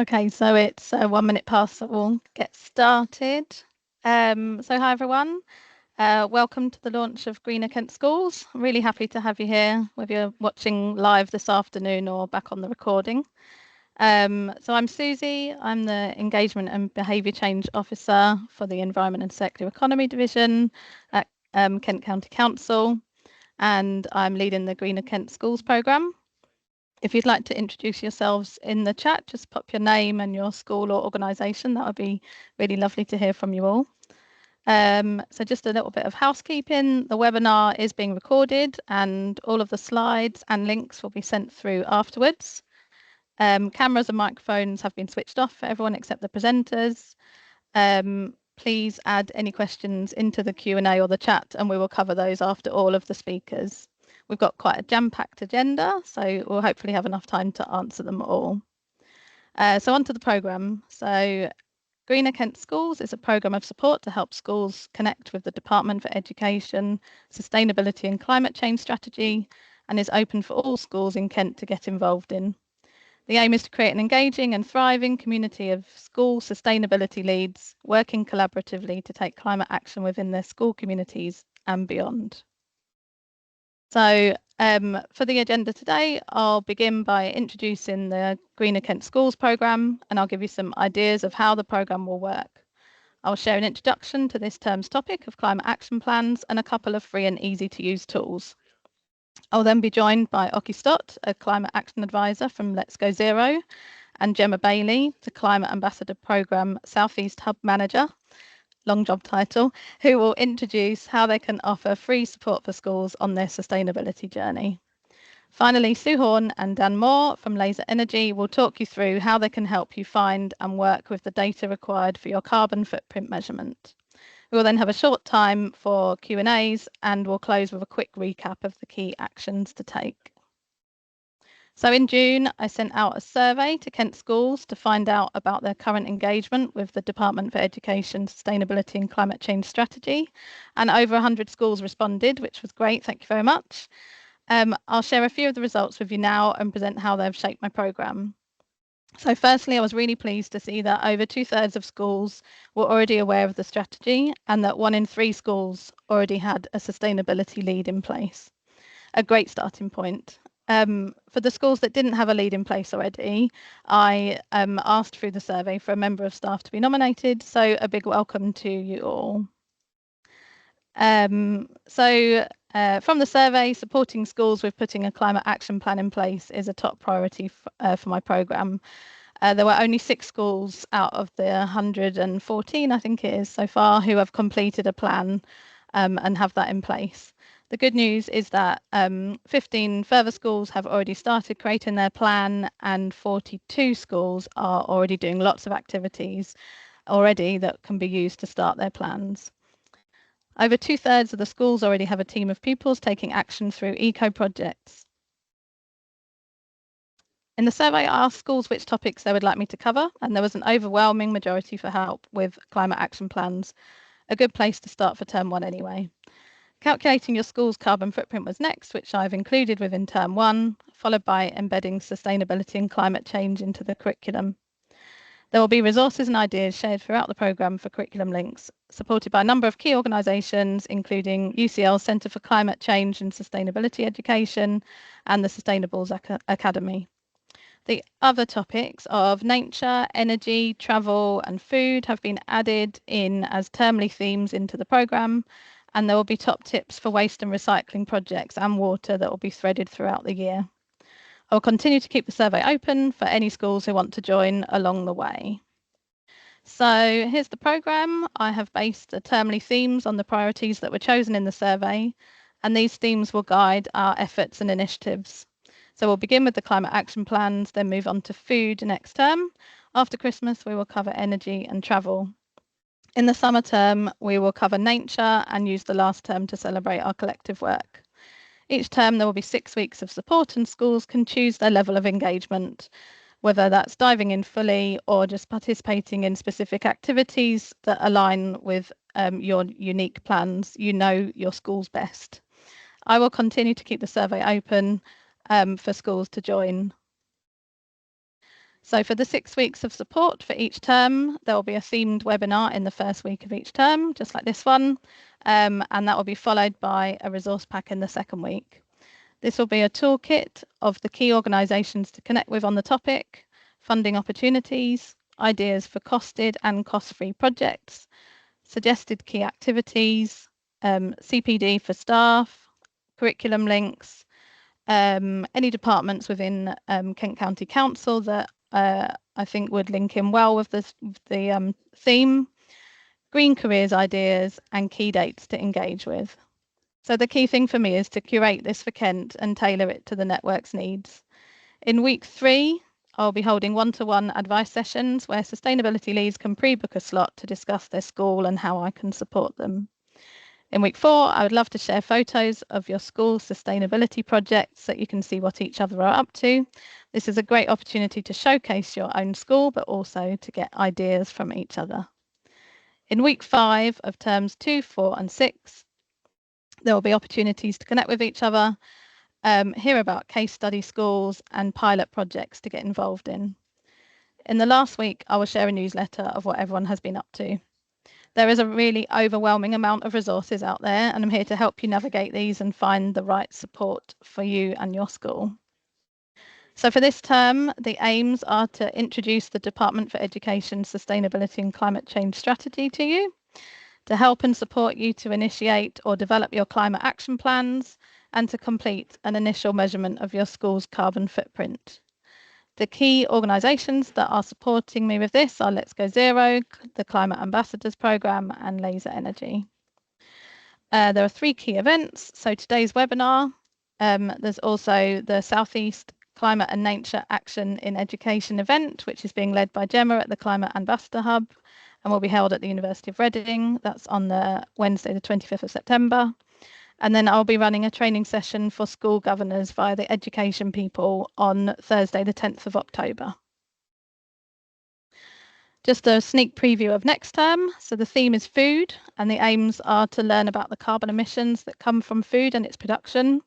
Okay, so it's 1 minute past, so we'll get started. So hi everyone, welcome to the launch of Greener Kent Schools. I'm really happy to have you here, whether you're watching live this afternoon or back on the recording. So I'm Suzie, I'm the Engagement and Behaviour Change Officer for the Environment and Circular Economy Division at Kent County Council, and I'm leading the Greener Kent Schools programme. If you'd like to introduce yourselves in the chat, just pop your name and your school or organisation. That would be really lovely to hear from you all. So just a little bit of housekeeping. The webinar is being recorded and all of the slides and links will be sent through afterwards. Cameras and microphones have been switched off for everyone except the presenters. Please add any questions into the Q&A or the chat and we will cover those after all of the speakers. We've got quite a jam-packed agenda, so we'll hopefully have enough time to answer them all. So on to the programme. So Greener Kent Schools is a programme of support to help schools connect with the Department for Education, Sustainability and Climate Change Strategy, and is open for all schools in Kent to get involved in. The aim is to create an engaging and thriving community of school sustainability leads working collaboratively to take climate action within their school communities and beyond. So for the agenda today, I'll begin by introducing the Greener Kent Schools programme, and I'll give you some ideas of how the programme will work. I'll share an introduction to this term's topic of climate action plans and a couple of free and easy to use tools. I'll then be joined by Oki Stott, a climate action advisor from Let's Go Zero, and Gemma Bailey, the Climate Ambassador Programme Southeast Hub Manager, long job title, who will introduce how they can offer free support for schools on their sustainability journey. Finally, Sue Horn and Dan Moore from Laser Energy will talk you through how they can help you find and work with the data required for your carbon footprint measurement. We will then have a short time for Q&As and we'll close with a quick recap of the key actions to take. So in June, I sent out a survey to Kent schools to find out about their current engagement with the Department for Education, Sustainability and Climate Change Strategy, and over 100 schools responded, which was great. Thank you very much. I'll share a few of the results with you now and present how they've shaped my programme. So firstly, I was really pleased to see that over 2/3 of schools were already aware of the strategy and that 1 in 3 schools already had a sustainability lead in place. A great starting point. For the schools that didn't have a lead in place already, I asked through the survey for a member of staff to be nominated, so a big welcome to you all. From the survey, supporting schools with putting a climate action plan in place is a top priority for my programme. There were only 6 schools out of the 114, I think it is so far, who have completed a plan and have that in place. The good news is that 15 further schools have already started creating their plan and 42 schools are already doing lots of activities already that can be used to start their plans. Over 2/3 of the schools already have a team of pupils taking action through eco projects. In the survey, I asked schools which topics they would like me to cover, and there was an overwhelming majority for help with climate action plans. A good place to start for term 1 anyway. Calculating your school's carbon footprint was next, which I've included within term 1, followed by embedding sustainability and climate change into the curriculum. There will be resources and ideas shared throughout the programme for curriculum links, supported by a number of key organisations, including UCL's Centre for Climate Change and Sustainability Education and the Sustainables Academy. The other topics of nature, energy, travel and food have been added in as termly themes into the programme, and there will be top tips for waste and recycling projects and water that will be threaded throughout the year. I will continue to keep the survey open for any schools who want to join along the way. So here's the programme. I have based the termly themes on the priorities that were chosen in the survey, and these themes will guide our efforts and initiatives. So we'll begin with the climate action plans, then move on to food next term. After Christmas, we will cover energy and travel. In the summer term, we will cover nature and use the last term to celebrate our collective work. Each term, there will be 6 weeks of support and schools can choose their level of engagement, whether that's diving in fully or just participating in specific activities that align with your unique plans. You know your schools best. I will continue to keep the survey open for schools to join. So for the 6 weeks of support for each term, there will be a themed webinar in the first week of each term, just like this one, and that will be followed by a resource pack in the second week. This will be a toolkit of the key organisations to connect with on the topic, funding opportunities, ideas for costed and cost-free projects, suggested key activities, CPD for staff, curriculum links, any departments within Kent County Council that I think would link in well with the theme, green careers ideas, and key dates to engage with. So the key thing for me is to curate this for Kent and tailor it to the network's needs. In week 3, I'll be holding one-to-one advice sessions where sustainability leads can pre-book a slot to discuss their school and how I can support them. In week 4, I would love to share photos of your school sustainability projects so you can see what each other are up to. This is a great opportunity to showcase your own school, but also to get ideas from each other. In week 5 of terms 2, 4, and 6, there will be opportunities to connect with each other, hear about case study schools and pilot projects to get involved in. In the last week, I will share a newsletter of what everyone has been up to. There is a really overwhelming amount of resources out there, and I'm here to help you navigate these and find the right support for you and your school. So for this term, the aims are to introduce the Department for Education, Sustainability and Climate Change strategy to you, to help and support you to initiate or develop your climate action plans, and to complete an initial measurement of your school's carbon footprint. The key organisations that are supporting me with this are Let's Go Zero, the Climate Ambassadors Programme, and Laser Energy. There are 3 key events. So today's webinar, there's also the South East Climate and Nature Action in Education event, which is being led by Gemma at the Climate Ambassador Hub and will be held at the University of Reading. That's on the Wednesday, the 25th of September. And then I'll be running a training session for school governors via the Education People on Thursday, the 10th of October. Just a sneak preview of next term. So the theme is food, and the aims are to learn about the carbon emissions that come from food and its production,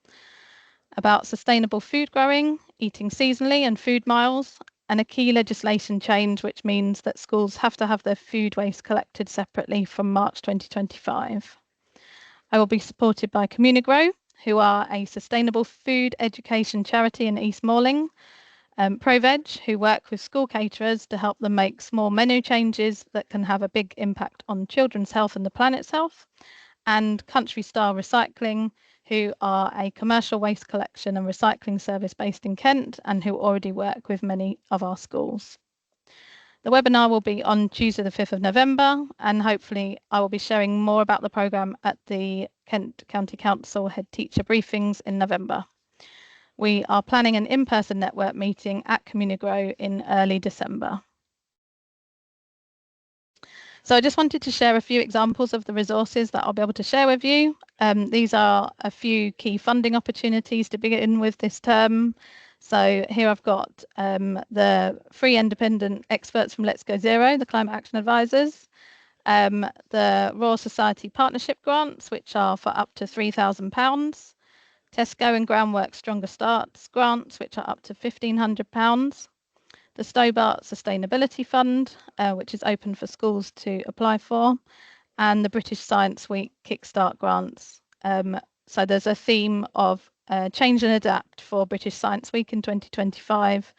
about sustainable food growing, eating seasonally and food miles, and a key legislation change, which means that schools have to have their food waste collected separately from March 2025. I will be supported by Communigrow, who are a sustainable food education charity in East Malling, ProVeg, who work with school caterers to help them make small menu changes that can have a big impact on children's health and the planet's health, and Country Style Recycling, who are a commercial waste collection and recycling service based in Kent and who already work with many of our schools. The webinar will be on Tuesday the 5th of November, and hopefully I will be sharing more about the programme at the Kent County Council Head Teacher Briefings in November. We are planning an in-person network meeting at Communigrow in early December. So I just wanted to share a few examples of the resources that I'll be able to share with you. These are a few key funding opportunities to begin with this term. So here I've got the free independent experts from Let's Go Zero, the climate action advisors, the Royal Society partnership grants, which are for up to £3,000, Tesco and Groundwork Stronger Starts grants, which are up to £1,500, the Stobart Sustainability Fund, which is open for schools to apply for, and the British Science Week Kickstart grants. So there's a theme of change and adapt for British Science Week in 2025,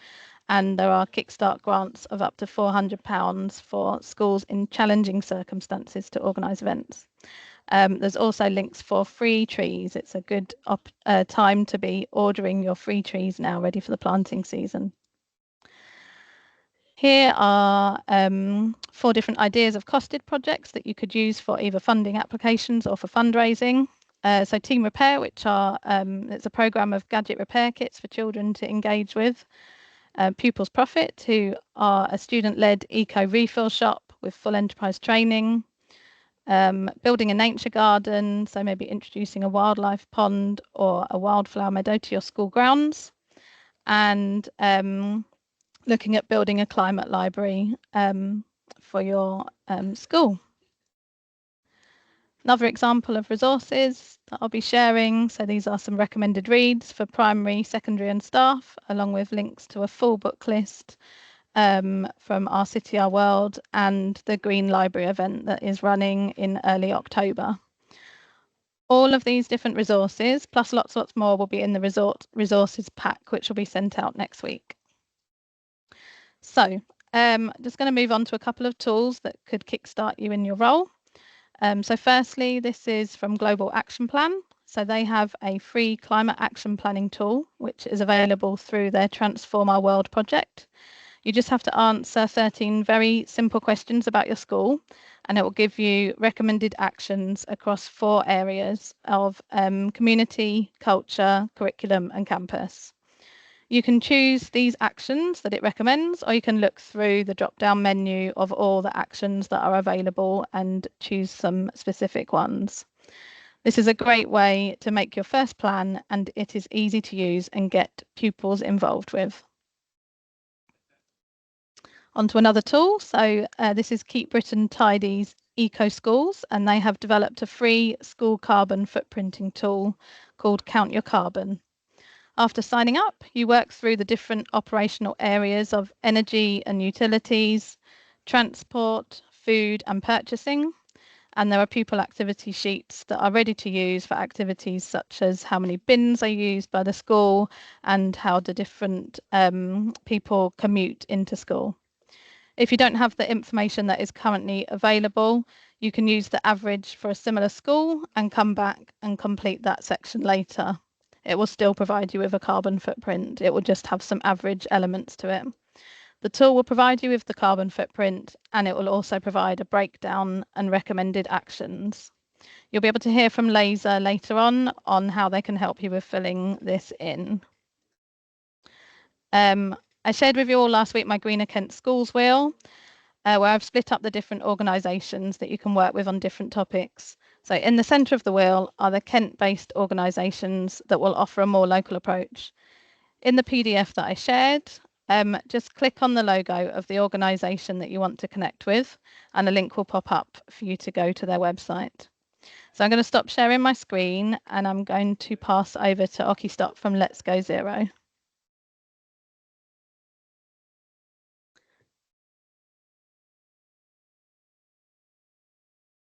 and there are Kickstart grants of up to £400 for schools in challenging circumstances to organise events. There's also links for free trees. It's a good time to be ordering your free trees now, ready for the planting season. Here are 4 different ideas of costed projects that you could use for either funding applications or for fundraising. So Team Repair, which are it's a programme of gadget repair kits for children to engage with. Pupils Profit, who are a student-led eco-refill shop with full enterprise training. Building a nature garden, so maybe introducing a wildlife pond or a wildflower meadow to your school grounds. And looking at building a climate library for your school. Another example of resources that I'll be sharing. So these are some recommended reads for primary, secondary and staff, along with links to a full book list from Our City, Our World and the Green Library event that is running in early October. All of these different resources, plus lots more, will be in the resources pack, which will be sent out next week. So just going to move on to a couple of tools that could kickstart you in your role. So firstly, this is from Global Action Plan. So they have a free climate action planning tool, which is available through their Transform Our World project. You just have to answer 13 very simple questions about your school, and it will give you recommended actions across 4 areas of community, culture, curriculum, and campus. You can choose these actions that it recommends, or you can look through the drop-down menu of all the actions that are available and choose some specific ones. This is a great way to make your first plan, and it is easy to use and get pupils involved with. Onto another tool. So this is Keep Britain Tidy's Eco Schools, and they have developed a free school carbon footprinting tool called Count Your Carbon. After signing up, you work through the different operational areas of energy and utilities, transport, food and purchasing, and there are pupil activity sheets that are ready to use for activities such as how many bins are used by the school and how the different people commute into school. If you don't have the information that is currently available, you can use the average for a similar school and come back and complete that section later. It will still provide you with a carbon footprint. It will just have some average elements to it. The tool will provide you with the carbon footprint, and it will also provide a breakdown and recommended actions. You'll be able to hear from Laser later on how they can help you with filling this in. I shared with you all last week my Greener Kent Schools wheel, where I've split up the different organisations that you can work with on different topics. So in the centre of the wheel are the Kent-based organisations that will offer a more local approach. In the PDF that I shared, just click on the logo of the organisation that you want to connect with, and a link will pop up for you to go to their website. So I'm going to stop sharing my screen, and I'm going to pass over to Oki Stop from Let's Go Zero.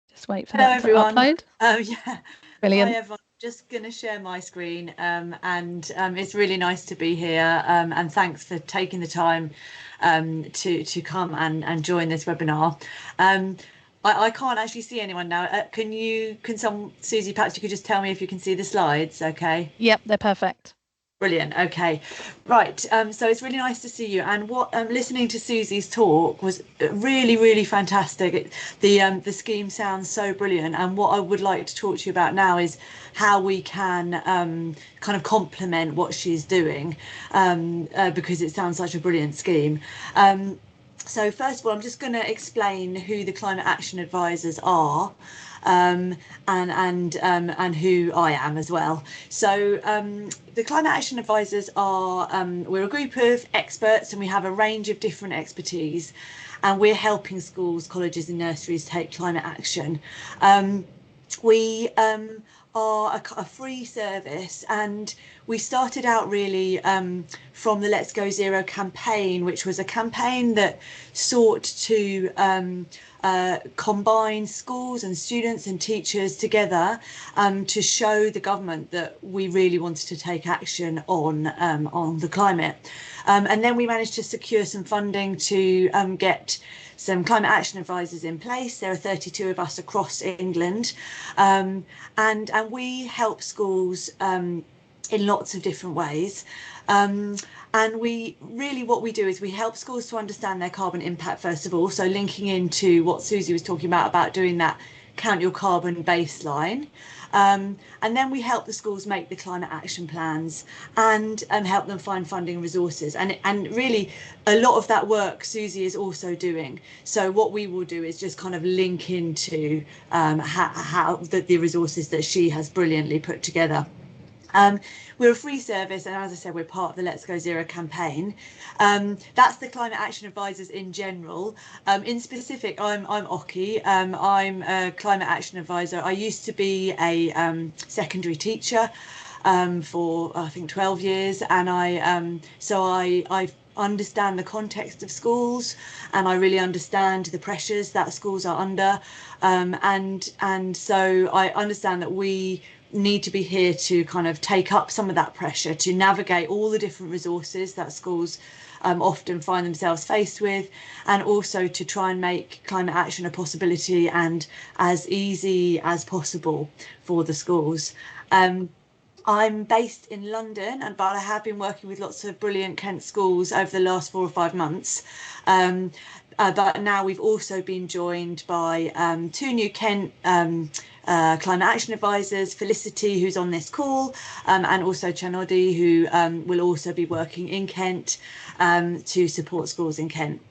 Just wait for that to upload. Yeah. Brilliant. Hi everyone. Just going to share my screen, and it's really nice to be here, and thanks for taking the time to come and join this webinar. I can't actually see anyone now. Suzie, perhaps you could just tell me if you can see the slides, okay? Yep, they're perfect. Brilliant. Okay, right. So it's really nice to see you. And what listening to Suzie's talk was really fantastic. The scheme sounds so brilliant. And what I would like to talk to you about now is how we can kind of complement what she's doing, because it sounds such a brilliant scheme. So first of all, I'm just going to explain who the Climate Action Advisors are. And who I am as well. So the Climate Action Advisors are, we're a group of experts, and we have a range of different expertise, and we're helping schools, colleges and nurseries take climate action. We are a free service, and we started out really from the Let's Go Zero campaign, which was a campaign that sought to combine schools and students and teachers together to show the government that we really wanted to take action on the climate. And then we managed to secure some funding to get some climate action advisors in place. There are 32 of us across England, and we help schools in lots of different ways. And what we do is we help schools to understand their carbon impact first of all. So linking into what Suzie was talking about doing that count your carbon baseline. And then we help the schools make the climate action plans and help them find funding resources. And really a lot of that work Suzie is also doing. So what we will do is just kind of link into how the resources that she has brilliantly put together. We're a free service, and as I said, we're part of the Let's Go Zero campaign. That's the Climate Action Advisors in general. In specific, I'm Oki. I'm a Climate Action Advisor. I used to be a secondary teacher for I think 12 years, and I've understand the context of schools, and I really understand the pressures that schools are under, and so I understand that we need to be here to kind of take up some of that pressure, to navigate all the different resources that schools often find themselves faced with, and also to try and make climate action a possibility and as easy as possible for the schools. I'm based in London, but I have been working with lots of brilliant Kent schools over the last 4 or 5 months. But now we've also been joined by 2 new Kent climate action advisors, Felicity, who's on this call, and also Chanodi, who will also be working in Kent to support schools in Kent.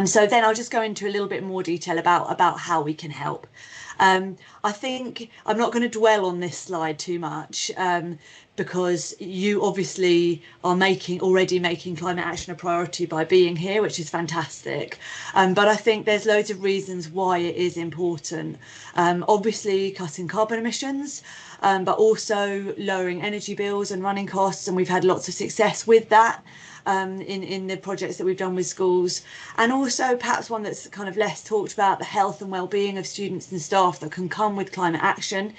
So then I'll just go into a little bit more detail about how we can help. I think I'm not going to dwell on this slide too much, because you obviously are already making climate action a priority by being here, which is fantastic. But I think there's loads of reasons why it is important. Obviously cutting carbon emissions, but also lowering energy bills and running costs, and we've had lots of success with that. In the projects that we've done with schools, and also perhaps one that's kind of less talked about, the health and well-being of students and staff that can come with climate action.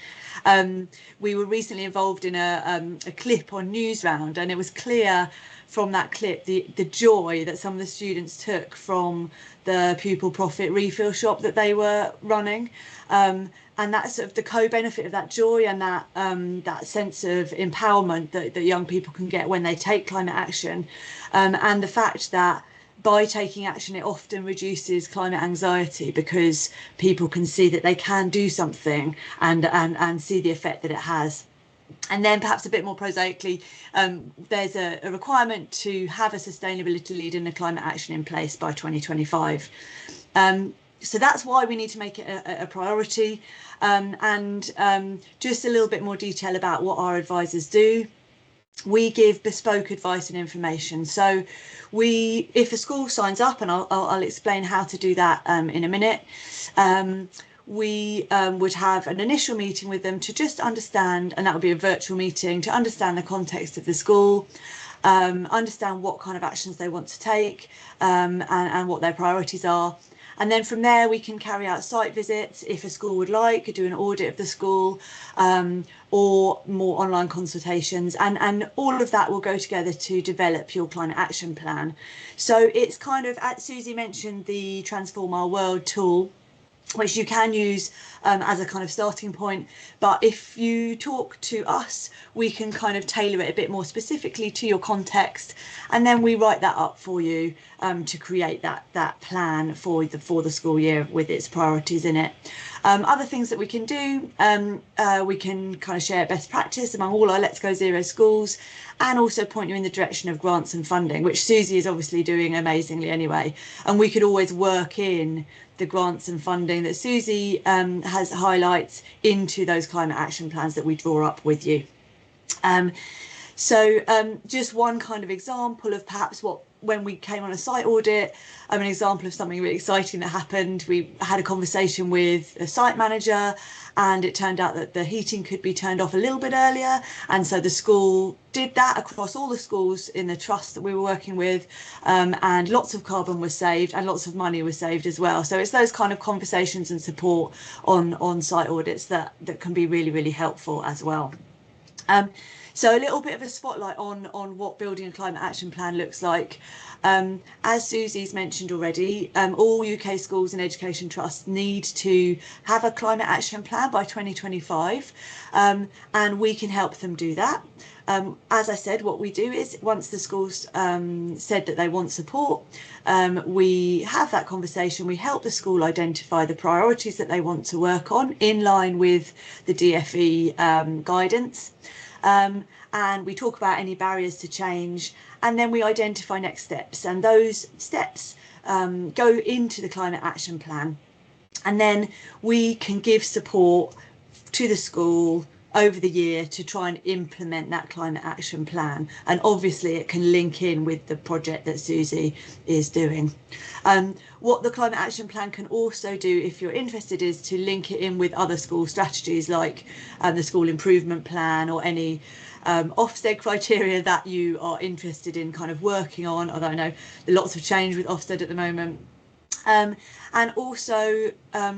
We were recently involved in a clip on Newsround, and it was clear from that clip the joy that some of the students took from the pupil profit refill shop that they were running. And that's sort of the co-benefit of that joy and that sense of empowerment that young people can get when they take climate action, and the fact that by taking action it often reduces climate anxiety, because people can see that they can do something and see the effect that it has. And then perhaps a bit more prosaically, there's a requirement to have a sustainability lead in the climate action in place by 2025. So that's why we need to make it a priority. Just a little bit more detail about what our advisors do. We give bespoke advice and information. So if a school signs up, and I'll explain how to do that in a minute, we would have an initial meeting with them to just understand, and that would be a virtual meeting, to understand the context of the school, understand what kind of actions they want to take, and what their priorities are. And then from there, we can carry out site visits if a school would like, do an audit of the school, or more online consultations. And all of that will go together to develop your climate action plan. So it's kind of, as Suzie mentioned, the Transform Our World tool, which you can use as a kind of starting point. But if you talk to us, we can kind of tailor it a bit more specifically to your context, and then we write that up for you to create that plan for the school year with its priorities in it. Other things that we can do, we can kind of share best practice among all our Let's Go Zero schools, and also point you in the direction of grants and funding, which Suzie is obviously doing amazingly anyway. And we could always work in the grants and funding that Suzie has highlights into those climate action plans that we draw up with you. Just one kind of example of perhaps when we came on a site audit, an example of something really exciting that happened. We had a conversation with a site manager, and it turned out that the heating could be turned off a little bit earlier. And so the school did that across all the schools in the trust that we were working with, and lots of carbon was saved and lots of money was saved as well. So it's those kind of conversations and support on site audits that can be really, really helpful as well. So a little bit of a spotlight on what building a climate action plan looks like. As Suzie's mentioned already, all UK schools and education trusts need to have a climate action plan by 2025, and we can help them do that. As I said, what we do is once the schools said that they want support, we have that conversation. We help the school identify the priorities that they want to work on in line with the DFE guidance. And we talk about any barriers to change, and then we identify next steps, and those steps go into the climate action plan, and then we can give support to the school over the year to try and implement that climate action plan. And obviously it can link in with the project that Suzie is doing. What the climate action plan can also do, if you're interested, is to link it in with other school strategies like the school improvement plan or any Ofsted criteria that you are interested in kind of working on, although I know there's lots of change with Ofsted at the moment. And also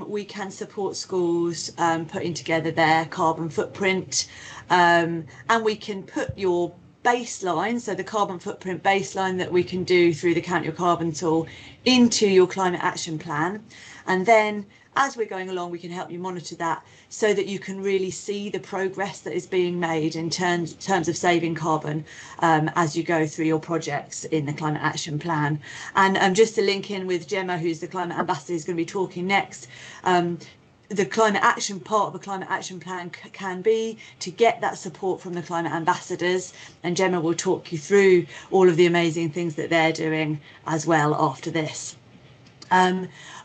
we can support schools putting together their carbon footprint, and we can put your baseline, so the carbon footprint baseline that we can do through the Count Your Carbon tool, into your climate action plan. And then as we're going along, we can help you monitor that so that you can really see the progress that is being made in terms of saving carbon as you go through your projects in the climate action plan. And just to link in with Gemma, who's the climate ambassador, who's going to be talking next, the climate action part of a climate action plan can be to get that support from the climate ambassadors, and Gemma will talk you through all of the amazing things that they're doing as well after this.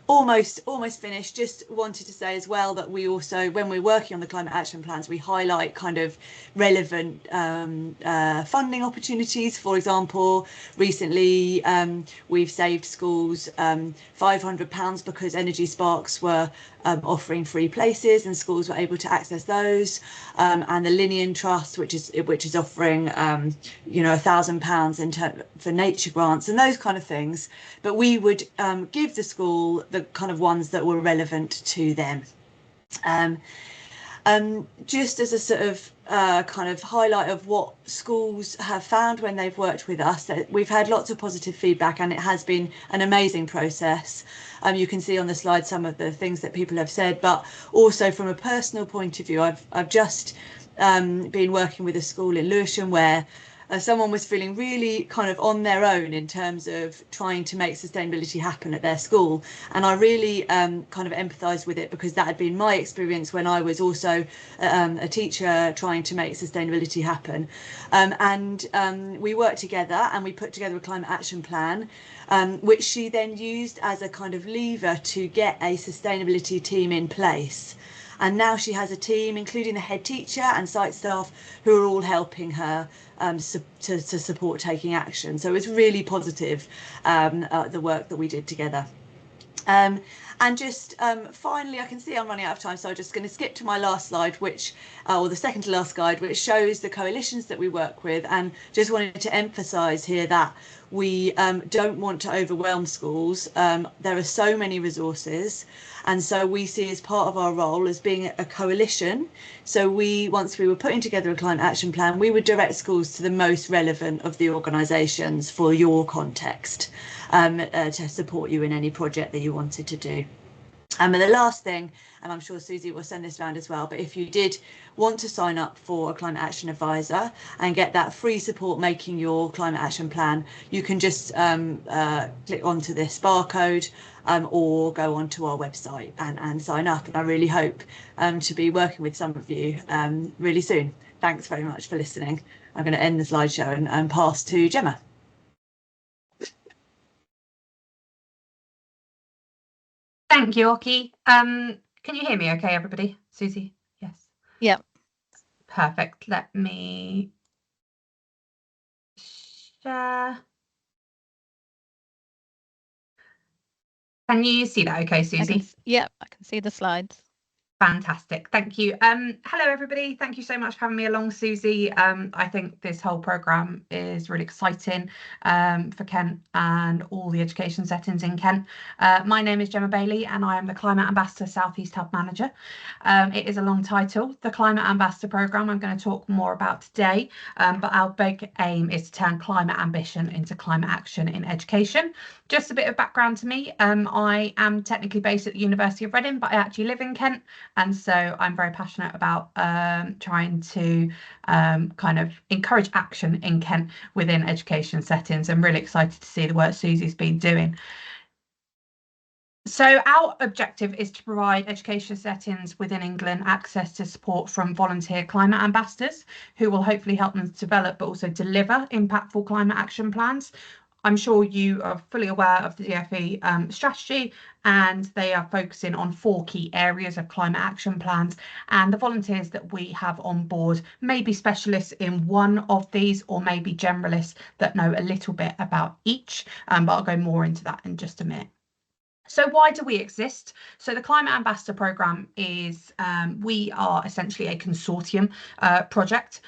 Almost finished. Just wanted to say as well that we also, when we're working on the climate action plans, we highlight kind of relevant funding opportunities. For example, recently we've saved schools £500 because Energy Sparks were offering free places and schools were able to access those, and the Linian Trust, which is offering £1,000 for nature grants and those kind of things. But we would give the school the kind of ones that were relevant to them. Just as a sort of kind of highlight of what schools have found when they've worked with us, that we've had lots of positive feedback and it has been an amazing process. You can see on the slide some of the things that people have said, but also from a personal point of view, I've just been working with a school in Lewisham where someone was feeling really kind of on their own in terms of trying to make sustainability happen at their school. And I really kind of empathised with it because that had been my experience when I was also a teacher trying to make sustainability happen. We worked together and we put together a climate action plan, which she then used as a kind of lever to get a sustainability team in place. And now she has a team, including the head teacher and site staff, who are all helping her to support taking action. So it's really positive, the work that we did together. And just finally, I can see I'm running out of time, so I'm just going to skip to my last slide, which, or the second to last slide, which shows the coalitions that we work with. And just wanted to emphasise here that we don't want to overwhelm schools. There are so many resources. And so we see as part of our role as being a coalition. So once we were putting together a climate action plan, we would direct schools to the most relevant of the organisations for your context, to support you in any project that you wanted to do. And the last thing, and I'm sure Suzie will send this around as well, but if you did want to sign up for a climate action advisor and get that free support making your climate action plan, you can just click onto this barcode or go onto our website and sign up. And I really hope to be working with some of you really soon. Thanks very much for listening. I'm going to end the slideshow and pass to Gemma. Thank you, Oki. Can you hear me okay, everybody? Suzie? Yes. Yep. Perfect. Let me share. Can you see that okay, Suzie? Yep, I can see the slides. Fantastic. Thank you. Hello, everybody. Thank you so much for having me along, Suzie. I think this whole programme is really exciting for Kent and all the education settings in Kent. My name is Gemma Bailey and I am the Climate Ambassador South East Hub Manager. It is a long title, the Climate Ambassador Programme I'm going to talk more about today, but our big aim is to turn climate ambition into climate action in education. Just a bit of background to me. I am technically based at the University of Reading, but I actually live in Kent. And so I'm very passionate about trying to kind of encourage action in Kent within education settings. I'm really excited to see the work Suzie's been doing. So our objective is to provide education settings within England access to support from volunteer climate ambassadors who will hopefully help them develop but also deliver impactful climate action plans. I'm sure you are fully aware of the DFE strategy, and they are focusing on 4 key areas of climate action plans. And the volunteers that we have on board may be specialists in one of these, or maybe generalists that know a little bit about each, but I'll go more into that in just a minute. So why do we exist? So the Climate Ambassador Programme is, we are essentially a consortium project.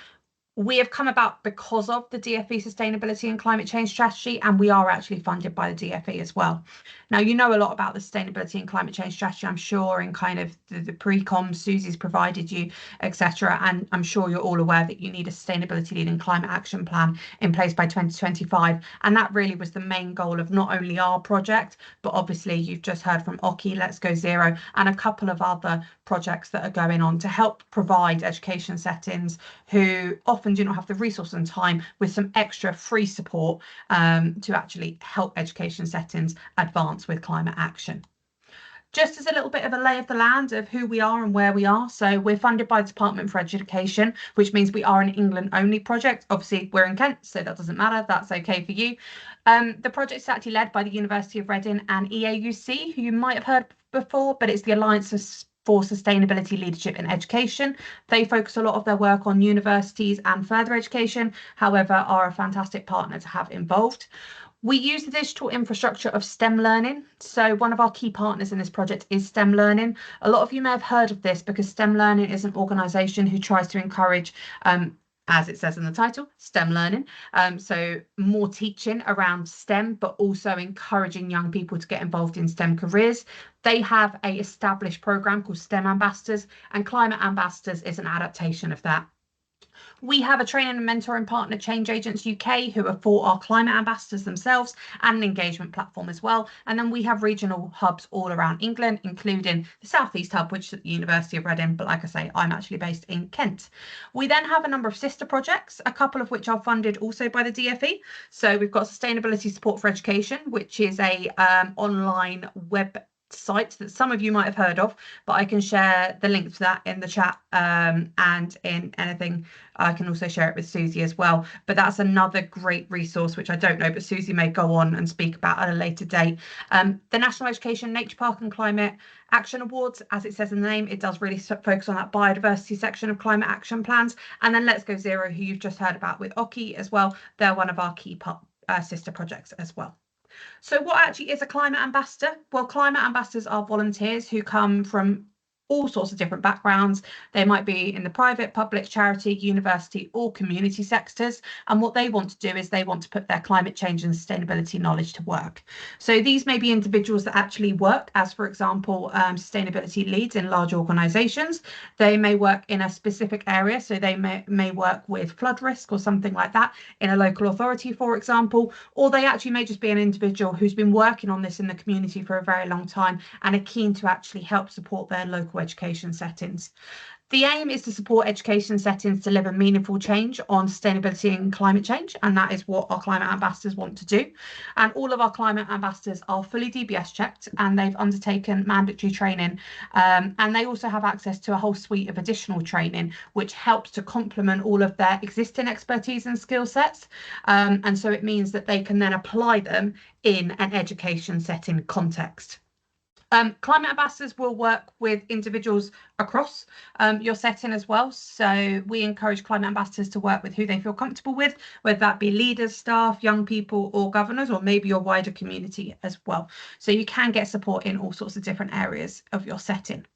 We have come about because of the DFE Sustainability and Climate Change Strategy, and we are actually funded by the DFE as well. Now, you know a lot about the Sustainability and Climate Change Strategy, I'm sure, in kind of the pre-com Susie's provided you, etc. And I'm sure you're all aware that you need a sustainability lead and climate action plan in place by 2025. And that really was the main goal of not only our project, but obviously you've just heard from Oki, Let's Go Zero, and a couple of other projects that are going on to help provide education settings who often do not have the resource and time with some extra free support to actually help education settings advance with climate action. Just as a little bit of a lay of the land of who we are and where we are. So we're funded by the Department for Education, which means we are an England only project. Obviously, we're in Kent, so that doesn't matter. That's okay for you. The project is actually led by the University of Reading and EAUC, who you might have heard before, but it's the Alliance for Sustainability Leadership in Education. They focus a lot of their work on universities and further education, however, are a fantastic partner to have involved. We use the digital infrastructure of STEM learning. So one of our key partners in this project is STEM Learning. A lot of you may have heard of this because STEM Learning is an organisation who tries to encourage, as it says in the title, STEM learning. So more teaching around STEM, but also encouraging young people to get involved in STEM careers. They have an established programme called STEM Ambassadors, and Climate Ambassadors is an adaptation of that. We have a training and mentoring partner, Change Agents UK, who are for our climate ambassadors themselves, and an engagement platform as well. And then we have regional hubs all around England, including the South East Hub, which is at the University of Reading. But like I say, I'm actually based in Kent. We then have a number of sister projects, a couple of which are funded also by the DFE. So we've got Sustainability Support for Education, which is a online web site that some of you might have heard of, but I can share the link to that in the chat, and in anything I can also share it with Suzie as well. But that's another great resource, which I don't know, but Suzie may go on and speak about at a later date. The National Education Nature Park and Climate Action Awards, as it says in the name, it does really focus on that biodiversity section of climate action plans. And then Let's Go Zero, who you've just heard about with Oki as well, they're one of our key sister projects as well. So what actually is a climate ambassador? Well, climate ambassadors are volunteers who come from all sorts of different backgrounds. They might be in the private, public, charity, university, or community sectors. And what they want to do is they want to put their climate change and sustainability knowledge to work. So these may be individuals that actually work as, for example, sustainability leads in large organisations. They may work in a specific area. So they may work with flood risk or something like that in a local authority, for example, or they actually may just be an individual who's been working on this in the community for a very long time and are keen to actually help support their local education settings. The aim is to support education settings deliver meaningful change on sustainability and climate change, and that is what our climate ambassadors want to do. And all of our climate ambassadors are fully DBS checked, and they've undertaken mandatory training, and they also have access to a whole suite of additional training which helps to complement all of their existing expertise and skill sets, and so it means that they can then apply them in an education setting context. Climate ambassadors will work with individuals across your setting as well. So we encourage climate ambassadors to work with who they feel comfortable with, whether that be leaders, staff, young people, or governors, or maybe your wider community as well. So you can get support in all sorts of different areas of your setting.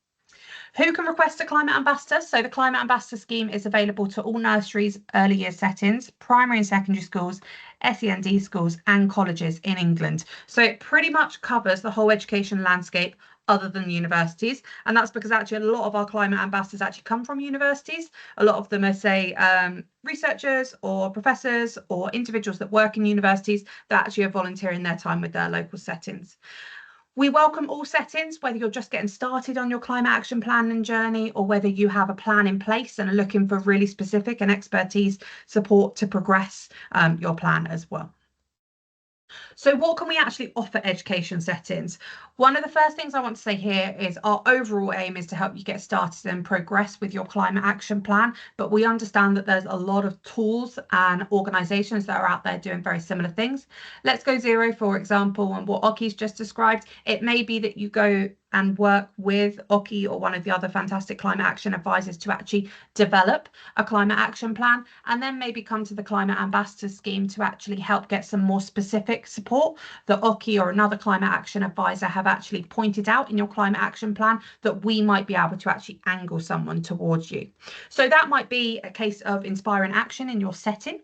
Who can request a climate ambassador? So the climate ambassador scheme is available to all nurseries, early years settings, primary and secondary schools, SEND schools and colleges in England. So it pretty much covers the whole education landscape other than universities. And that's because actually a lot of our climate ambassadors actually come from universities. A lot of them are, say, researchers or professors or individuals that work in universities that actually are volunteering their time with their local settings. We welcome all settings, whether you're just getting started on your climate action plan and journey, or whether you have a plan in place and are looking for really specific and expertise support to progress your plan as well. So what can we actually offer education settings? One of the first things I want to say here is our overall aim is to help you get started and progress with your climate action plan. But we understand that there's a lot of tools and organisations that are out there doing very similar things. Let's Go Zero, for example, and what Oki's just described. It may be that you go and work with Oki or one of the other fantastic climate action advisors to actually develop a climate action plan, and then maybe come to the climate ambassador scheme to actually help get some more specific support that Oki or another climate action advisor have actually pointed out in your climate action plan that we might be able to actually angle someone towards you. So that might be a case of inspiring action in your setting,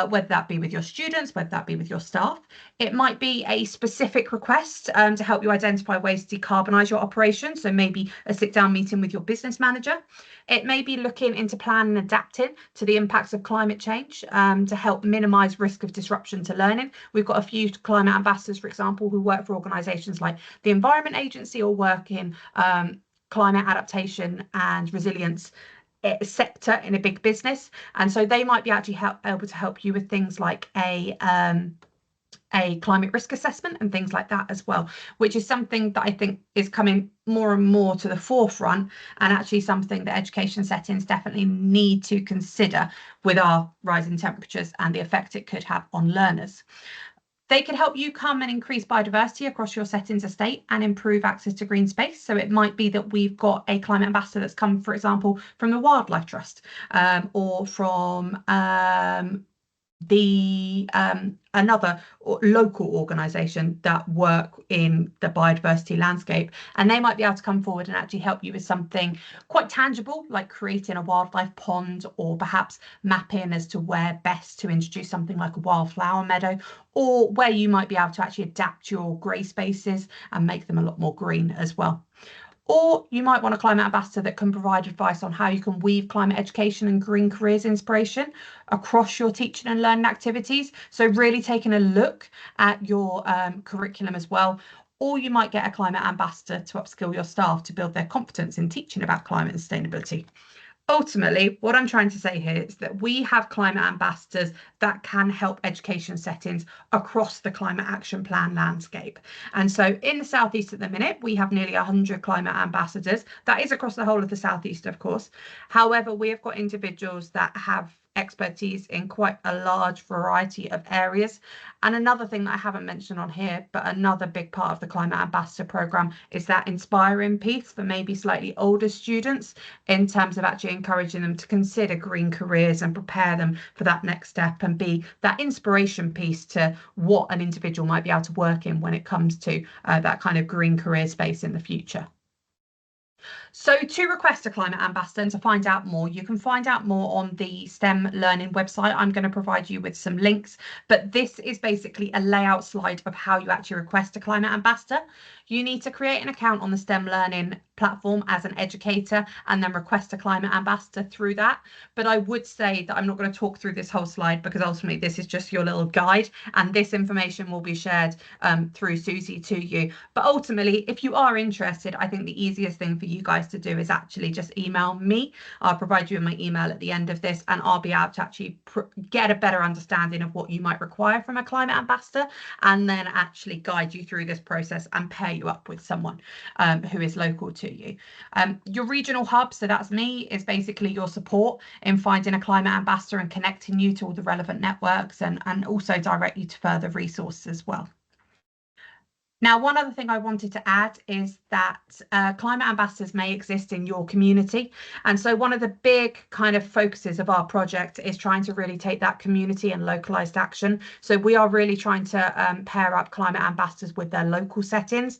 whether that be with your students, whether that be with your staff. It might be a specific request to help you identify ways to decarbonise your operations. So maybe a sit-down meeting with your business manager. It may be looking into planning and adapting to the impacts of climate change to help minimise risk of disruption to learning. We've got a few climate ambassadors, for example, who work for organisations like the Environment Agency or work in climate adaptation and resilience sector in a big business. And so they might be actually able to help you with things like a climate risk assessment and things like that as well, which is something that I think is coming more and more to the forefront, and actually something that education settings definitely need to consider with our rising temperatures and the effect it could have on learners. They can help you come and increase biodiversity across your settings estate and improve access to green space. So it might be that we've got a climate ambassador that's come, for example, from the Wildlife Trust or from another local organisation that work in the biodiversity landscape, and they might be able to come forward and actually help you with something quite tangible, like creating a wildlife pond, or perhaps mapping as to where best to introduce something like a wildflower meadow, or where you might be able to actually adapt your grey spaces and make them a lot more green as well. Or you might want a climate ambassador that can provide advice on how you can weave climate education and green careers inspiration across your teaching and learning activities. So really taking a look at your curriculum as well. Or you might get a climate ambassador to upskill your staff to build their competence in teaching about climate and sustainability. Ultimately, what I'm trying to say here is that we have climate ambassadors that can help education settings across the climate action plan landscape. And so in the Southeast at the minute, we have nearly 100 climate ambassadors. That is across the whole of the Southeast, of course. However, we have got individuals that have expertise in quite a large variety of areas. And another thing that I haven't mentioned on here, but another big part of the Climate Ambassador programme is that inspiring piece for maybe slightly older students, in terms of actually encouraging them to consider green careers and prepare them for that next step, and be that inspiration piece to what an individual might be able to work in when it comes to that kind of green career space in the future. So to request a climate ambassador and to find out more, you can find out more on the STEM Learning website. I'm going to provide you with some links, but this is basically a layout slide of how you actually request a climate ambassador. You need to create an account on the STEM Learning platform as an educator and then request a climate ambassador through that. But I would say that I'm not going to talk through this whole slide, because ultimately this is just your little guide, and this information will be shared through Suzie to you. But ultimately, if you are interested, I think the easiest thing for you guys to do is actually just email me. I'll provide you with my email at the end of this, and I'll be able to actually get a better understanding of what you might require from a climate ambassador, and then actually guide you through this process and pair you up with someone who is local to you. Your regional hub, so that's me, is basically your support in finding a climate ambassador and connecting you to all the relevant networks, and also direct you to further resources as well. Now, one other thing I wanted to add is that climate ambassadors may exist in your community. And so one of the big kind of focuses of our project is trying to really take that community and localized action. So we are really trying to pair up climate ambassadors with their local settings.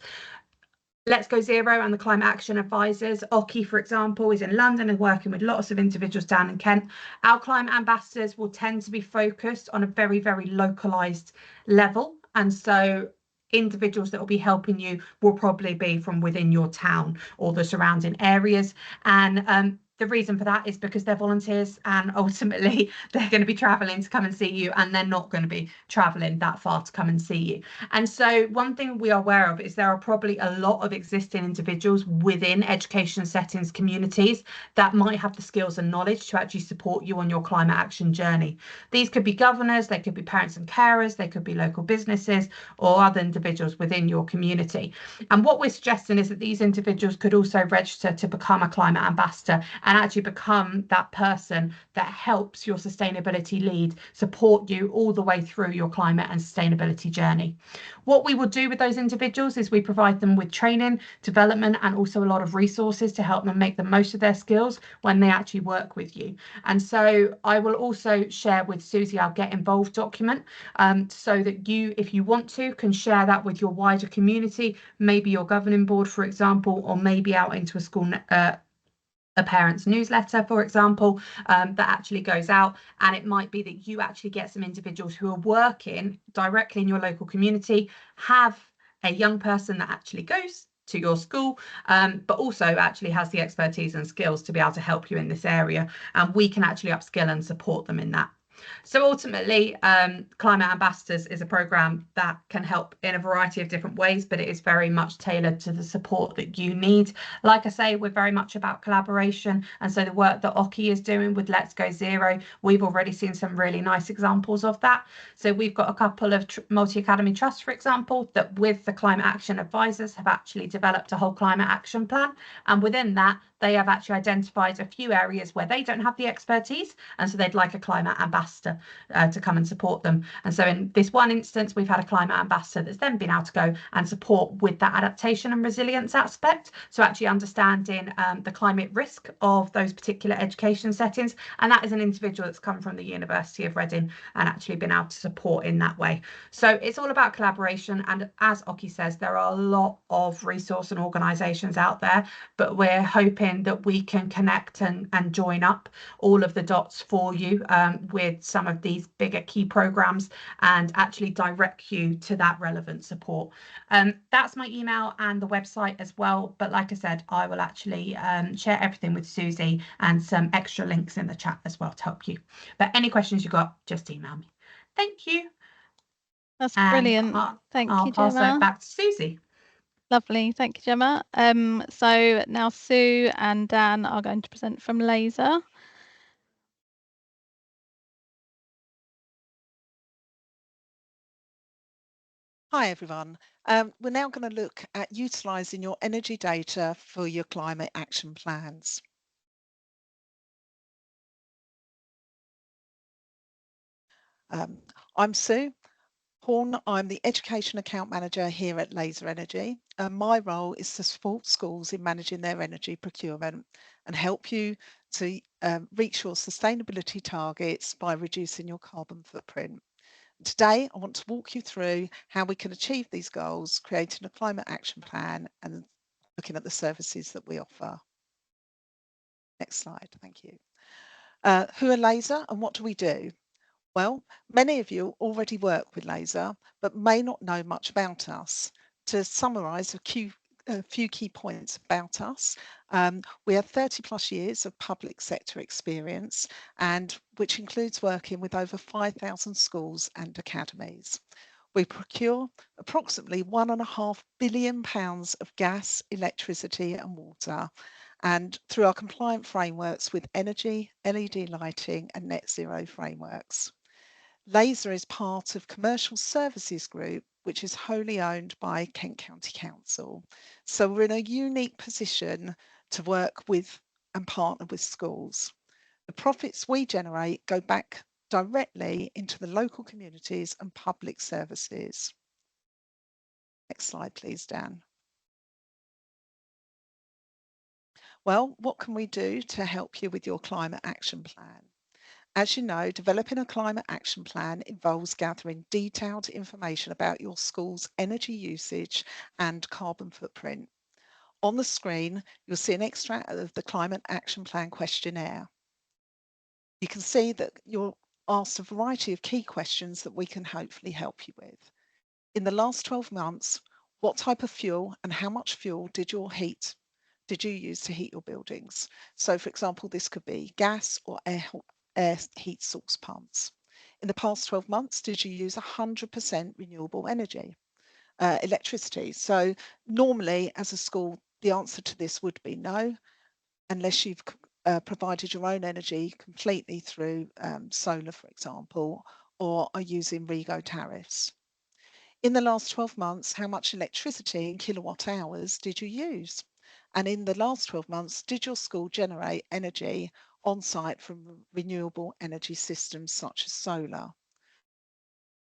Let's Go Zero and the Climate Action Advisors, Oki, for example, is in London and working with lots of individuals down in Kent. Our climate ambassadors will tend to be focused on a very, very localized level. And so individuals that will be helping you will probably be from within your town or the surrounding areas. And The reason for that is because they're volunteers, and ultimately they're going to be traveling to come and see you, and they're not going to be traveling that far to come and see you. And so one thing we are aware of is there are probably a lot of existing individuals within education settings communities that might have the skills and knowledge to actually support you on your climate action journey. These could be governors, they could be parents and carers, they could be local businesses or other individuals within your community. And what we're suggesting is that these individuals could also register to become a climate ambassador and actually become that person that helps your sustainability lead support you all the way through your climate and sustainability journey. What we will do with those individuals is we provide them with training, development, and also a lot of resources to help them make the most of their skills when they actually work with you. And so I will also share with Suzie our Get Involved document, so that you, if you want to, can share that with your wider community, maybe your governing board, for example, or maybe out into a school a parent's newsletter, for example, that actually goes out. And it might be that you actually get some individuals who are working directly in your local community, have a young person that actually goes to your school, but also actually has the expertise and skills to be able to help you in this area. And we can actually upskill and support them in that. So ultimately, Climate Ambassadors is a programme that can help in a variety of different ways, but it is very much tailored to the support that you need. Like I say, we're very much about collaboration. And so the work that Oki is doing with Let's Go Zero, we've already seen some really nice examples of that. So we've got a couple of multi-academy trusts, for example, that with the climate action advisors have actually developed a whole climate action plan. And within that, they have actually identified a few areas where they don't have the expertise, and so they'd like a climate ambassador to come and support them. And so in this one instance, we've had a climate ambassador that's then been able to go and support with that adaptation and resilience aspect. So actually understanding the climate risk of those particular education settings. And that is an individual that's come from the University of Reading and actually been able to support in that way. So it's all about collaboration. And as Oki says, there are a lot of resource and organisations out there, but we're hoping that we can connect and join up all of the dots for you with some of these bigger key programs and actually direct you to that relevant support. That's my email and the website as well. But like I said, I will actually share everything with Suzie and some extra links in the chat as well to help you. But any questions you got, just email me. Thank you. That's brilliant. Thank you, Gemma. I'll pass it back to Suzie. Lovely, thank you, Gemma. So now Sue and Dan are going to present from Laser. Hi everyone. We're now going to look at utilising your energy data for your climate action plans. I'm Sue Horn. I'm the Education Account Manager here at Laser Energy. My role is to support schools in managing their energy procurement and help you to reach your sustainability targets by reducing your carbon footprint. Today, I want to walk you through how we can achieve these goals, creating a climate action plan and looking at the services that we offer. Next slide, thank you. Who are Laser and what do we do? Well, many of you already work with Laser, but may not know much about us. To summarise a few key points about us. We have 30 plus years of public sector experience, and which includes working with over 5,000 schools and academies. We procure approximately £1.5 billion of gas, electricity and water, and through our compliant frameworks with energy, LED lighting and net zero frameworks. Laser is part of Commercial Services Group, which is wholly owned by Kent County Council. So we're in a unique position to work with and partner with schools. The profits we generate go back directly into the local communities and public services. Next slide, please, Dan. Well, what can we do to help you with your climate action plan? As you know, developing a climate action plan involves gathering detailed information about your school's energy usage and carbon footprint. On the screen, you'll see an extract of the Climate Action Plan questionnaire. You can see that you're asked a variety of key questions that we can hopefully help you with. In the last 12 months, what type of fuel and how much fuel did your heat did you use to heat your buildings? So, for example, this could be gas or air heat source pumps. In the past 12 months, did you use 100% renewable energy, electricity? So normally as a school, the answer to this would be no, unless you've provided your own energy completely through solar, for example, or are using REGO tariffs. In the last 12 months, how much electricity in kilowatt hours did you use? And in the last 12 months, did your school generate energy on site from renewable energy systems such as solar?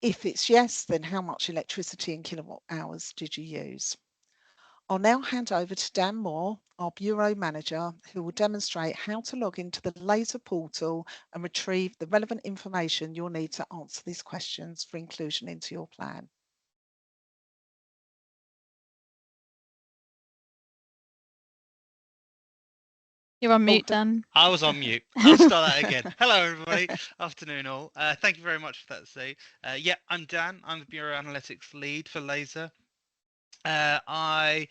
If it's yes, then how much electricity in kilowatt hours did you use? I'll now hand over to Dan Moore, our Bureau Manager, who will demonstrate how to log into the Laser portal and retrieve the relevant information you'll need to answer these questions for inclusion into your plan. You're on mute, Dan. I was on mute. I'll start that again. Hello, everybody. Afternoon, all. Thank you very much for that, Sue. Yeah, I'm Dan. I'm the Bureau Analytics Lead for Laser. I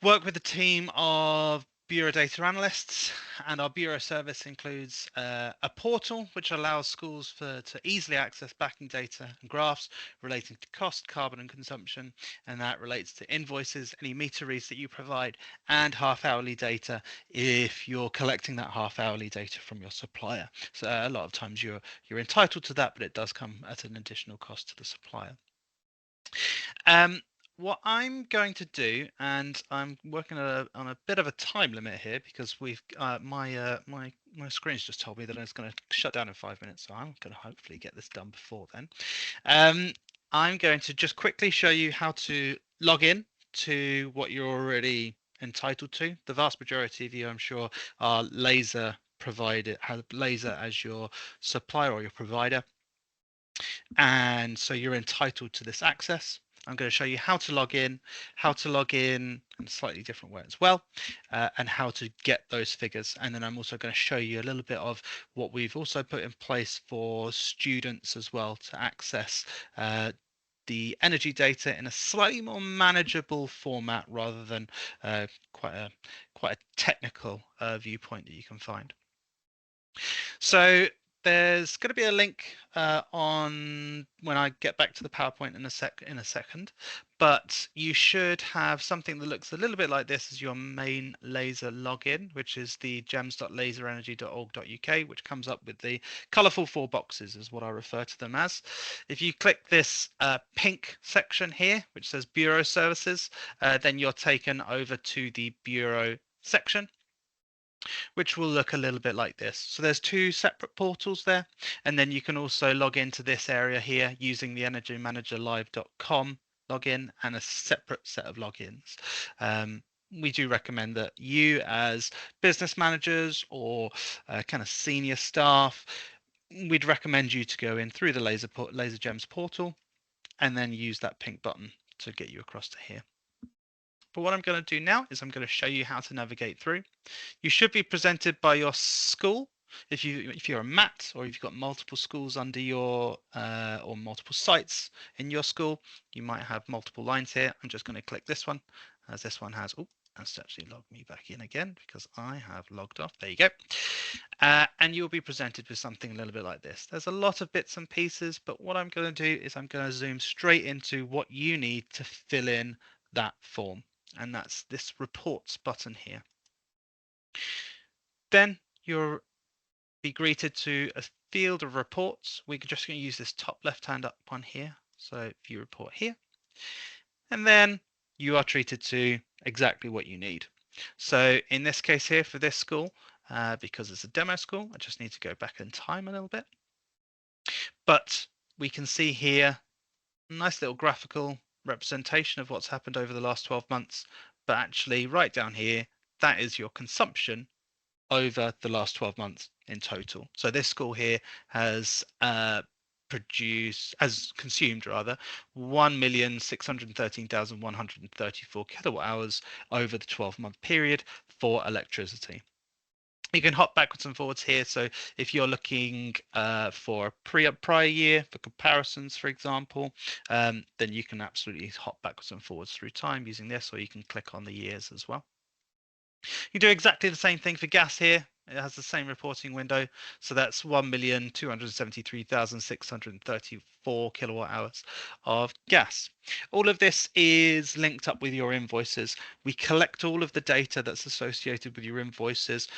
work with a team of Bureau data analysts, and our Bureau service includes a portal which allows schools to easily access backing data and graphs relating to cost, carbon and consumption, and that relates to invoices, any meter reads that you provide, and half-hourly data if you're collecting that half-hourly data from your supplier. So a lot of times you're entitled to that, but it does come at an additional cost to the supplier. What I'm going to do, and I'm working on a bit of a time limit here because we've my screen's just told me that it's going to shut down in 5 minutes, so I'm going to hopefully get this done before then. I'm going to just quickly show you how to log in to what you're already entitled to. The vast majority of you, I'm sure, are Laser provided, have Laser as your supplier or your provider, and so you're entitled to this access. I'm going to show you how to log in in a slightly different way as well, and how to get those figures. And then I'm also going to show you a little bit of what we've also put in place for students as well to access the energy data in a slightly more manageable format rather than quite a technical viewpoint that you can find. So there's going to be a link on when I get back to the PowerPoint in a second, but you should have something that looks a little bit like this as your main Laser login, which is the gems.laserenergy.org.uk, which comes up with the colourful 4 boxes, is what I refer to them as. If you click this pink section here, which says Bureau Services, then you're taken over to the Bureau section, which will look a little bit like this. So there's 2 separate portals there, and then you can also log into this area here using the energymanagerlive.com login and a separate set of logins. We do recommend that you as business managers or kind of senior staff, we'd recommend you to go in through the Laser Gems portal and then use that pink button to get you across to here. But what I'm going to do now is I'm going to show you how to navigate through. You should be presented by your school. If you're a MAT or if you've got multiple schools under your or multiple sites in your school, you might have multiple lines here. I'm just going to click this one, as this one has. Oh, that's actually logged me back in again because I have logged off. There you go. And you'll be presented with something a little bit like this. There's a lot of bits and pieces, but what I'm going to do is I'm going to zoom straight into what you need to fill in that form, and that's this reports button here. Then you'll be greeted to a field of reports. We're just going to use this top left hand up one here. So view report here. And then you are treated to exactly what you need. So in this case here for this school, because it's a demo school, I just need to go back in time a little bit. But we can see here a nice little graphical representation of what's happened over the last 12 months. But actually right down here, that is your consumption over the last 12 months in total. So this school here has consumed 1,613,134 kilowatt hours over the 12-month period for electricity. You can hop backwards and forwards here. So if you're looking for a prior year for comparisons, for example, then you can absolutely hop backwards and forwards through time using this, or you can click on the years as well. You do exactly the same thing for gas here. It has the same reporting window. So that's 1,273,634 kilowatt hours of gas. All of this is linked up with your invoices. We collect all of the data that's associated with your invoices,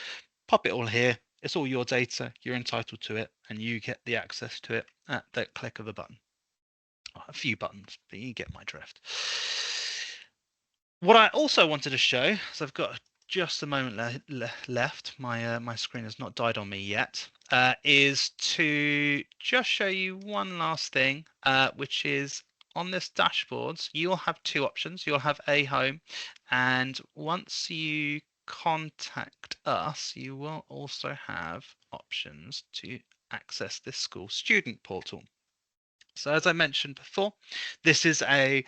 pop it all here. It's all your data. You're entitled to it, and you get the access to it at the click of a button. A few buttons, but you get my drift. What I also wanted to show, so I've got just a moment left. My screen has not died on me yet. Is to just show you one last thing, which is on this dashboard. You'll have two options. You'll have a home, and once you contact us, you will also have options to access this school student portal. So as I mentioned before, this is a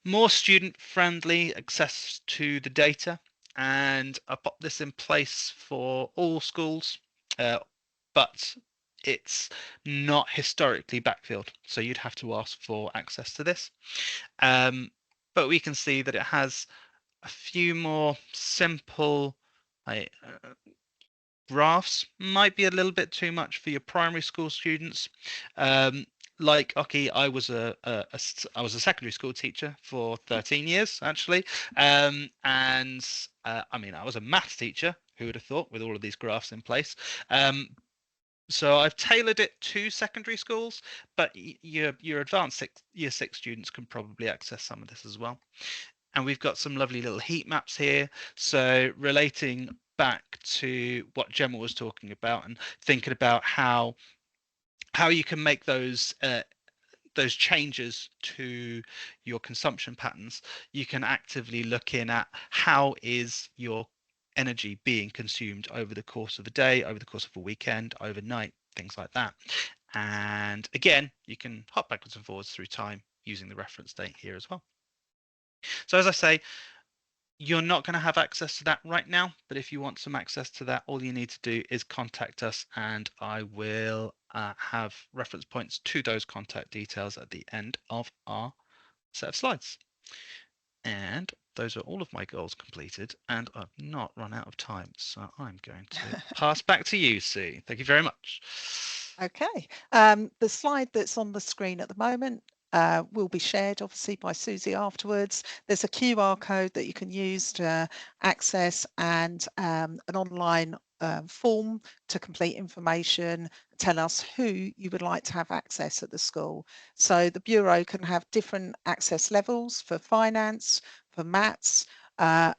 more student-friendly access to the data, and I put this in place for all schools, but it's not historically backfilled, so you'd have to ask for access to this. But we can see that it has a few more simple graphs. Might be a little bit too much for your primary school students. Like Oki, I was a secondary school teacher for 13 years actually, and I mean I was a maths teacher. Who would have thought, with all of these graphs in place? So I've tailored it to secondary schools, but your advanced year 6 students can probably access some of this as well. And we've got some lovely little heat maps here. So relating back to what Gemma was talking about and thinking about how you can make those changes to your consumption patterns, you can actively look in at how is your energy being consumed over the course of the day, over the course of a weekend, overnight, things like that. And again, you can hop backwards and forwards through time using the reference date here as well. So as I say, you're not going to have access to that right now, but if you want some access to that, all you need to do is contact us, and I will have reference points to those contact details at the end of our set of slides. And those are all of my goals completed, and I've not run out of time, so I'm going to pass back to you, Sue. Thank you very much. Okay, the slide that's on the screen at the moment will be shared obviously by Suzie afterwards. There's a QR code that you can use to access, and an online form to complete information, tell us who you would like to have access at the school. So the Bureau can have different access levels for finance, for maths,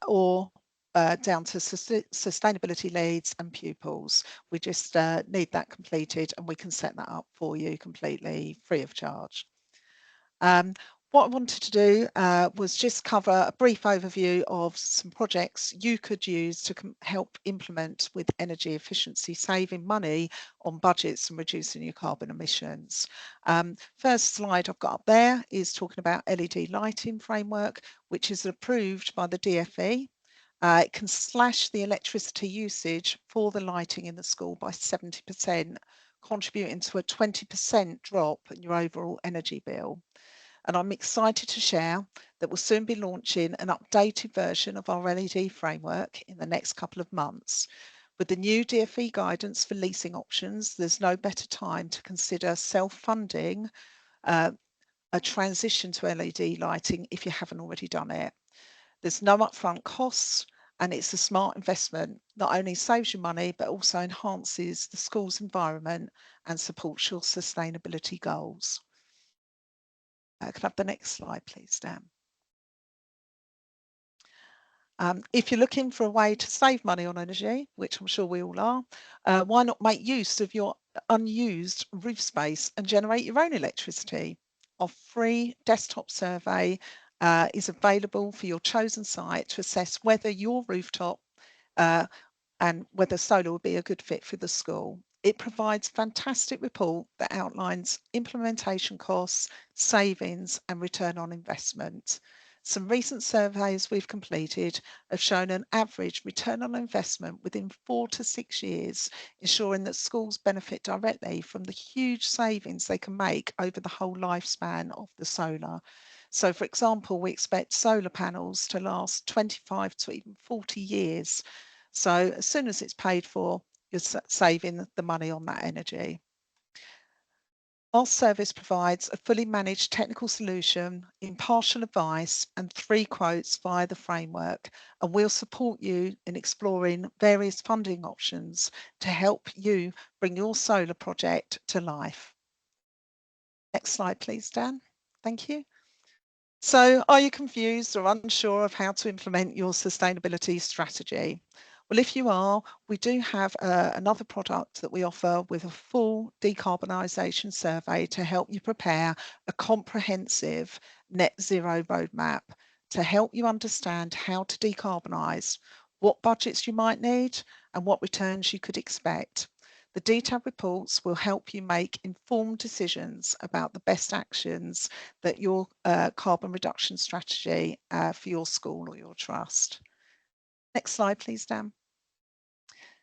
or down to sustainability leads and pupils. We just need that completed, and we can set that up for you completely free of charge. What I wanted to do was just cover a brief overview of some projects you could use to help implement with energy efficiency, saving money on budgets and reducing your carbon emissions. First slide I've got up there is talking about LED lighting framework, which is approved by the DFE. It can slash the electricity usage for the lighting in the school by 70%, contributing to a 20% drop in your overall energy bill. And I'm excited to share that we'll soon be launching an updated version of our LED framework in the next couple of months. With the new DFE guidance for leasing options, there's no better time to consider self-funding a transition to LED lighting if you haven't already done it. There's no upfront costs, and it's a smart investment. Not only saves you money, but also enhances the school's environment and supports your sustainability goals. Can I have the next slide, please, Dan? If you're looking for a way to save money on energy, which I'm sure we all are, why not make use of your unused roof space and generate your own electricity? Our free desktop survey is available for your chosen site to assess whether your rooftop and whether solar would be a good fit for the school. It provides a fantastic report that outlines implementation costs, savings, and return on investment. Some recent surveys we've completed have shown an average return on investment within 4 to 6 years, ensuring that schools benefit directly from the huge savings they can make over the whole lifespan of the solar. So, for example, we expect solar panels to last 25 to even 40 years. So as soon as it's paid for, you're saving the money on that energy. Our service provides a fully managed technical solution, impartial advice, and 3 quotes via the framework, and we'll support you in exploring various funding options to help you bring your solar project to life. Next slide, please, Dan. Thank you. So, are you confused or unsure of how to implement your sustainability strategy? Well, if you are, we do have another product that we offer with a full decarbonisation survey to help you prepare a comprehensive net zero roadmap to help you understand how to decarbonise, what budgets you might need, and what returns you could expect. The detailed reports will help you make informed decisions about the best actions that your carbon reduction strategy for your school or your trust. Next slide, please, Dan.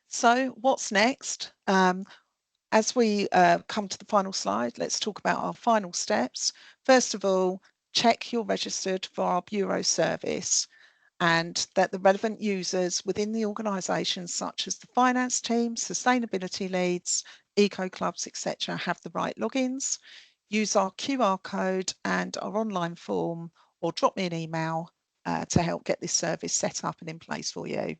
So what's next? As we come to the final slide, let's talk about our final steps. First of all, check you're registered for our Bureau service and that the relevant users within the organisation, such as the finance team, sustainability leads, eco clubs, etc., have the right logins. Use our QR code and our online form, or drop me an email to help get this service set up and in place for you.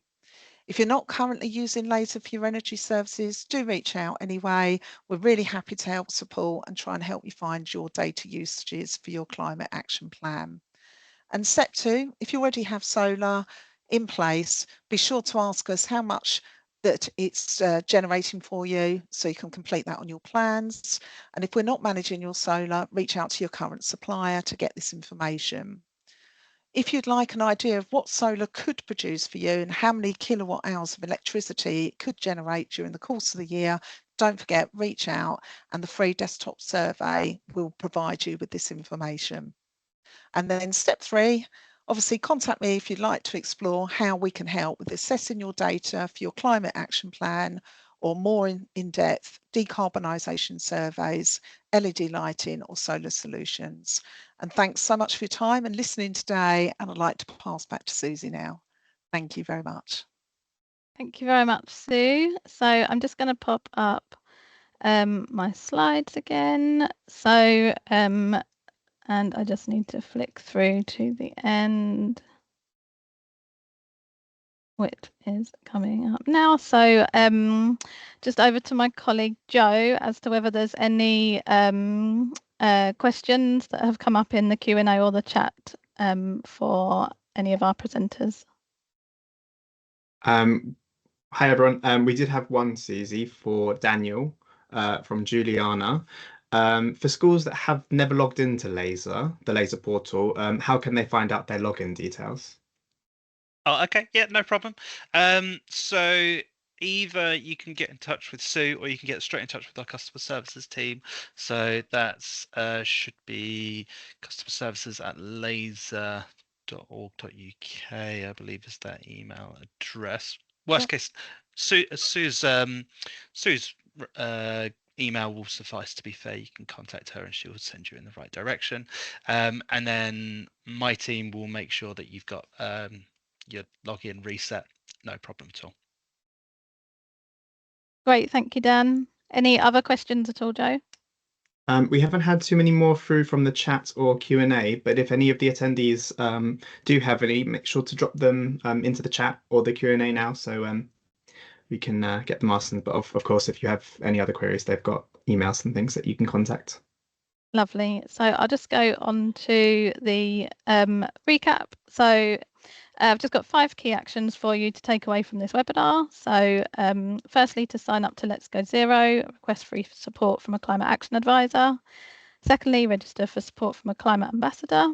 If you're not currently using Laser for your energy services, do reach out anyway. We're really happy to help support and try and help you find your data usages for your climate action plan. And step 2, if you already have solar in place, be sure to ask us how much that it's generating for you so you can complete that on your plans. And if we're not managing your solar, reach out to your current supplier to get this information. If you'd like an idea of what solar could produce for you and how many kilowatt hours of electricity it could generate during the course of the year, don't forget, reach out and the free desktop survey will provide you with this information. And then step 3, obviously contact me if you'd like to explore how we can help with assessing your data for your climate action plan or more in-depth decarbonisation surveys, LED lighting or solar solutions. And thanks so much for your time and listening today. And I'd like to pass back to Suzie now. Thank you very much. Thank you very much, Sue. So I'm just going to pop up my slides again. So and I just need to flick through to the end, which is coming up now. So just over to my colleague Jo as to whether there's any questions that have come up in the Q&A or the chat for any of our presenters. Hi everyone. We did have one, Suzie, for Daniel from Juliana. For schools that have never logged into Laser, the Laser portal, how can they find out their login details? Oh, okay. Yeah, no problem. So either you can get in touch with Sue or you can get straight in touch with our customer services team. So that's should be customer services at laser.org.uk, I believe is their email address. Worst case, Sue's email will suffice. To be fair, you can contact her and she will send you in the right direction. And then my team will make sure that you've got your login reset, no problem at all. Great, thank you, Dan. Any other questions at all, Jo? We haven't had too many more through from the chat or Q&A, but if any of the attendees do have any, make sure to drop them into the chat or the Q&A now, so we can get them asked. But of course, if you have any other queries, they've got emails and things that you can contact. Lovely. So I'll just go on to the recap. So I've just got 5 key actions for you to take away from this webinar. So firstly, to sign up to Let's Go Zero, request free support from a climate action advisor. Secondly, register for support from a climate ambassador.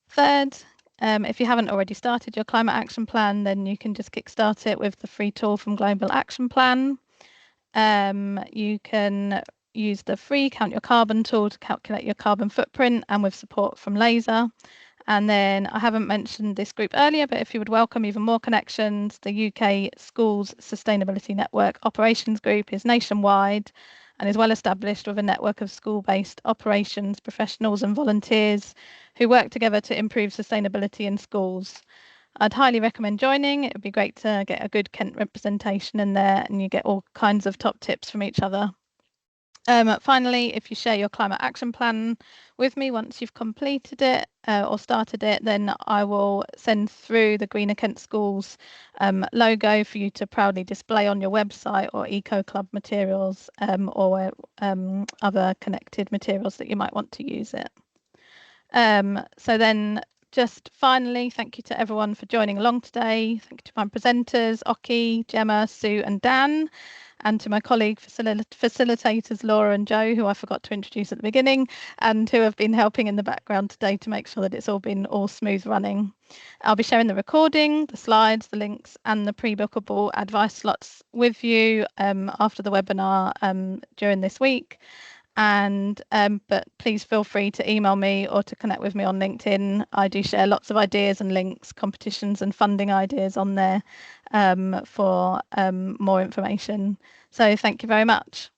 Third, if you haven't already started your climate action plan, then you can just kickstart it with the free tool from Global Action Plan. You can use the free Count Your Carbon tool to calculate your carbon footprint, and with support from Laser. And then I haven't mentioned this group earlier, but if you would welcome even more connections, the UK Schools Sustainability Network Operations Group is nationwide, and is well established with a network of school-based operations professionals and volunteers who work together to improve sustainability in schools. I'd highly recommend joining. It would be great to get a good Kent representation in there, and you get all kinds of top tips from each other. Finally, if you share your climate action plan with me once you've completed it or started it, then I will send through the Greener Kent Schools logo for you to proudly display on your website or Eco Club materials or other connected materials that you might want to use it. So then just finally, thank you to everyone for joining along today. Thank you to my presenters, Oki, Gemma, Sue and Dan, and to my colleague facilitators Laura and Joe, who I forgot to introduce at the beginning, and who have been helping in the background today to make sure that it's all been smooth running. I'll be sharing the recording, the slides, the links and the pre-bookable advice slots with you after the webinar during this week. And but please feel free to email me or to connect with me on LinkedIn. I do share lots of ideas and links, competitions and funding ideas on there for more information. So thank you very much.